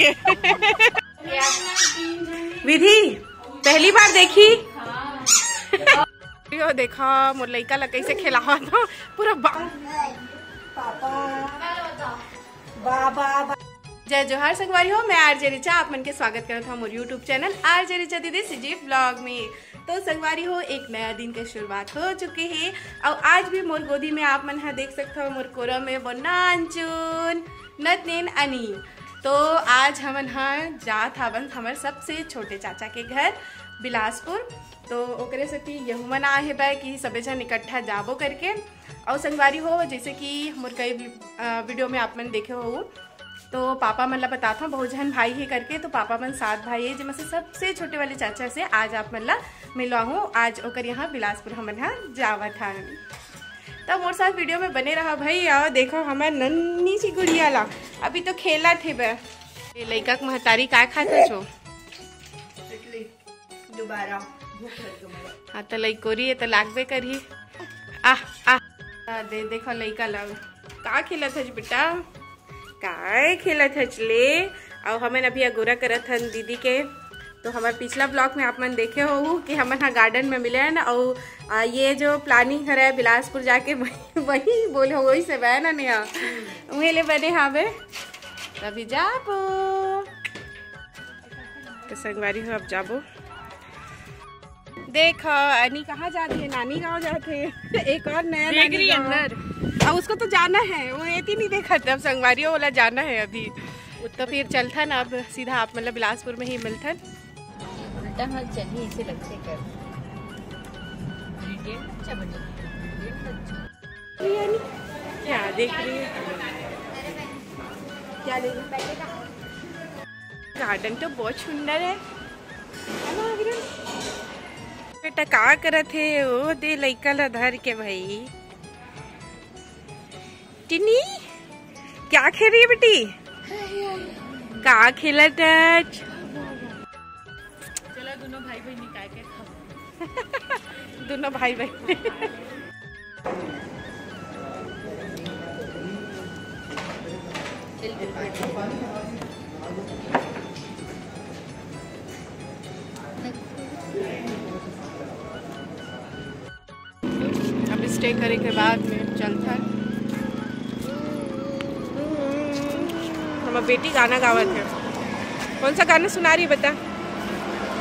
के। विधि पहली बार देखी। यो देखा मोर लइका ला कैसे खिलावा था पूरा बाबा। जय जोहार संगवारी हो, मैं आरजे रिचा आप मन के स्वागत करत हूँ मोर यूट्यूब चैनल आरजे रिचा दीदी सीजी ब्लॉग में। तो संगवारी हो, एक नया दिन के शुरुआत हो चुके हैं और आज भी मोर गोदी में आप मन हा देख सकते हो मोर कोरा में वो नानचुन नतनेन अनी। तो आज हमन हा जात हवन हमारे सबसे छोटे चाचा के घर बिलासपुर। तो ओकरे से यहू मन आए है बा कि सबे जन इकट्ठा जाबो करके। और संगवारी हो, जैसे कि मोर कई वीडियो में आप मन देखे हो तो पापा मन ला बताता हूँ बहुत जन भाई ही करके। तो पापा मन 7 भाई है जिनमें से सबसे छोटे वाले चाचा से आज आप मन ला मिलवा हूँ। आज ओकर यहाँ बिलासपुर हमन यहाँ जावत था। तो मोर साथ वीडियो में बने रहा भाई। और देखो हमारे नन्नी सी गुड़िया ला अभी तो खेला थे बे। ये लइका के महतारी का खाता छो दोबारा। हाँ तो लइकोरी है तो लागबे करी। दे देखो लइका ला का खेलत है बेटा, काय खेलत हचले। और हमन अभी अगोरा करत हन दीदी के। तो हमारे पिछला ब्लॉग में आप मन देखे हो कि हमन यहाँ गार्डन में मिले हैं। और ये जो प्लानिंग है बिलासपुर जाके वही बोले हो वही से बह ना नहीं वही ले बने हावे तभी जाबो। तो संगवारी हो अब जाबो। देखो अनी कहाँ जाती है, नानी गाँव जाते है। एक और नया नानी अंदर अब उसको तो जाना है, वो ये नहीं देखा तब संगवारी वाला जाना है अभी। तो फिर चलता ना अब सीधा आप मतलब बिलासपुर में ही मिलता। उल्टा हाथ चलिए इसे लगते कर क्या देख रही है, क्या देख रही? गार्डन तो बहुत सुंदर है बेटा। का करत है ओ दे लइका ला धर के भाई। टिनी क्या खेल रही है बेटी, का खेलत है? चलो दोनों भाई बहन निकाल के खाओ। दोनों भाई बहन अब स्टे करे के बाद में चलता। हमारी बेटी गाना गावत है। कौन सा गाना सुना रही बता?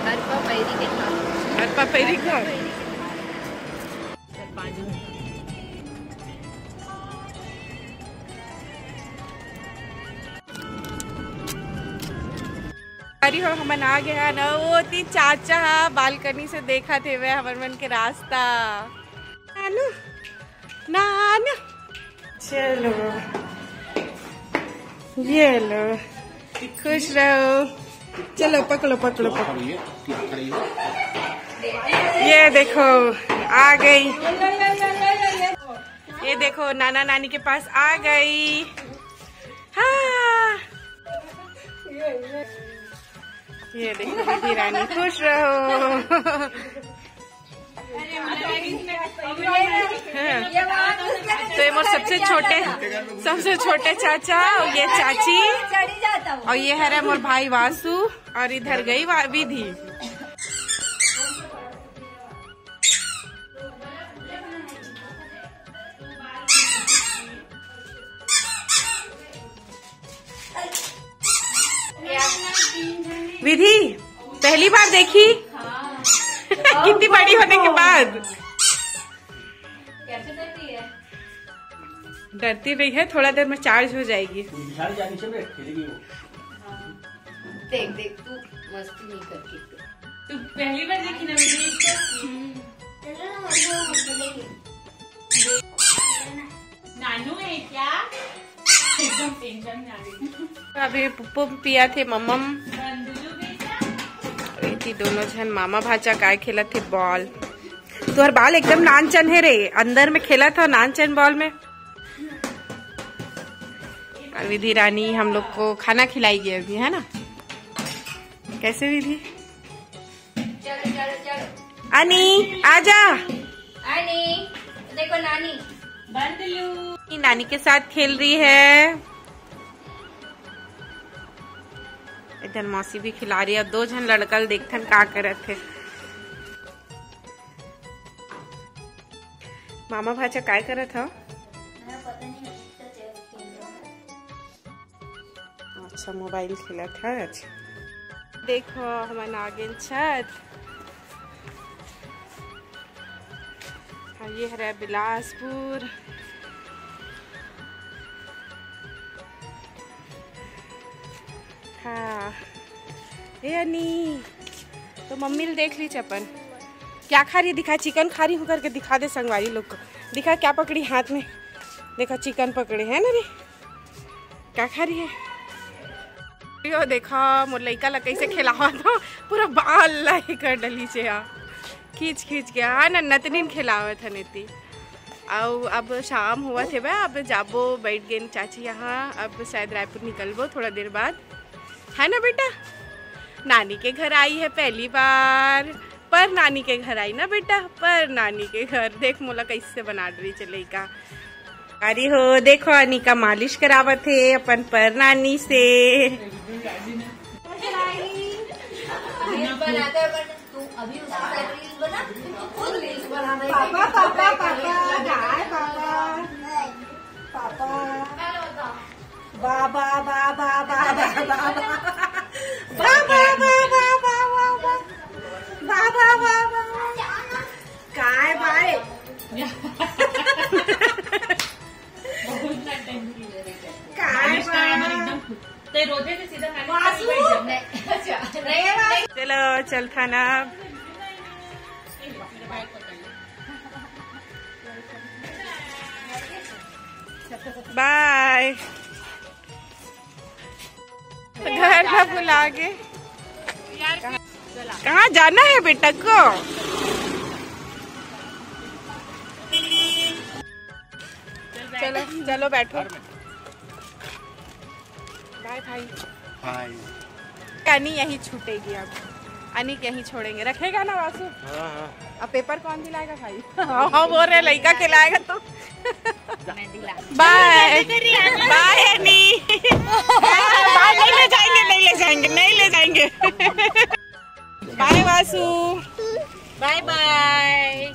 हरपा पैरी के खा, हरपा पैरी का। अरे हो हमन आ गया ना। वो ती चाचा बालकनी से देखा थे वे हमन मन के रास्ता। नानू नानू चलो ये लो खुश रहो। चलो पकड़ो पकड़ो पकड़ो। ये देखो आ गई, ये देखो नाना नानी के पास आ गई। हाँ ये देखो दीदी रानी खुश रहो। तो ये मोर सबसे छोटे चाचा और ये चाची और ये है मोर भाई वासु और इधर गई विधि। विधि पहली बार देखी। कितनी बड़ी होने के बाद कैसे डरती है? डरती नहीं है, थोड़ा देर में चार्ज हो जाएगी। देख देख तू मस्ती नहीं करती। तू पहली बार देखी ना नानू है क्या? एकदम टेंशन में आ गई। अभी पुप्पू पिया थे मम्मम थी दोनों जन मामा भाचा काय खेला थे बॉल। तुहर बाल एकदम नानचन है रे, अंदर में खेला था नानचन बॉल में। और विधि रानी हम लोग को खाना खिलाएगी अभी, है ना? कैसे विधि? चलो चलो चलो अनी आजा। अनी देखो नानी बंदलू नानी के साथ खेल रही है। इधर मौसी भी खिला रही है। 2 जन लड़कल देखथन का करत थे। मामा भाचा काय करत हो? अच्छा मोबाइल खेलत है। अच्छा देखो हमार नागिन छत। ये है बिलासपुर। हाँ ये अनी तो मम्मी ने देख ली चपन क्या खा रही, दिखा चिकन खा रही हूँ करके दिखा दे संगवारी लोग को। दिखा क्या पकड़ी हाथ में, देखा चिकन पकड़े है ना रे। क्या खा रही है? यो देखा मोर लइका ला कैसे खिलावा था, पूरा बाल लाई कर डली से खींच खींच के। हाँ ना नतनीन खिलावत है नीति। और अब शाम हुआ थे बा, अब जाबो बैठ गए चाची यहाँ। अब शायद रायपुर निकलबो थोड़ा देर बाद, है ना बेटा। नानी के घर आई है पहली बार, पर नानी के घर आई ना बेटा, पर नानी के घर। देख मोला कैसे बना रही चले का। अरे हो देखो अनिका मालिश करावत है अपन पर नानी से। पापा पापा पापा गाय पापा बाबा बाबा बाबा बाबा बाबा बाबा काय बाय चलो चल थाना। बाय। घर का बुला के कहाँ जाना है बेटा को? चलो चलो बैठो। बाय भाई। हाय। अनी यहीं छूटेगी अब, अनी यहीं छोड़ेंगे। रखेगा ना वासु? अब पेपर कौन दिलाएगा भाई? हाँ बोल रहे लड़का खिलाएगा तो। बाय बाय अनी। बाय नहीं ले जाएंगे नहीं ले जाएंगे नहीं ले जाएंगे। Bye Vasu. Bye bye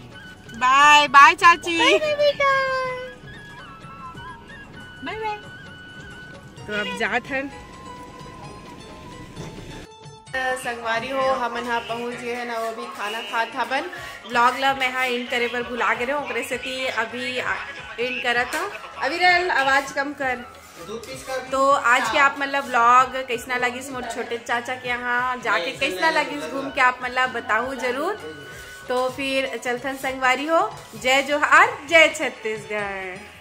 bye bye चाची। Bye bye. तो अब जात हन संगवारी हो हमन हाँ पहुँच गए हैं ना। वो भी खाना खात हबन। ब्लॉग ला मैं हाँ एंड करे पर भुला गए रहे ओकरे से थी अभी एंड करा था। अभी रल आवाज कम कर। तो आज के आप मतलब ब्लॉग कैसना लगी मोर छोटे चाचा के यहाँ जाके कैसना लगी घूम के आप मतलब बताओ जरूर। तो फिर चलथन संगवारी हो। जय जोहार जय छत्तीसगढ़।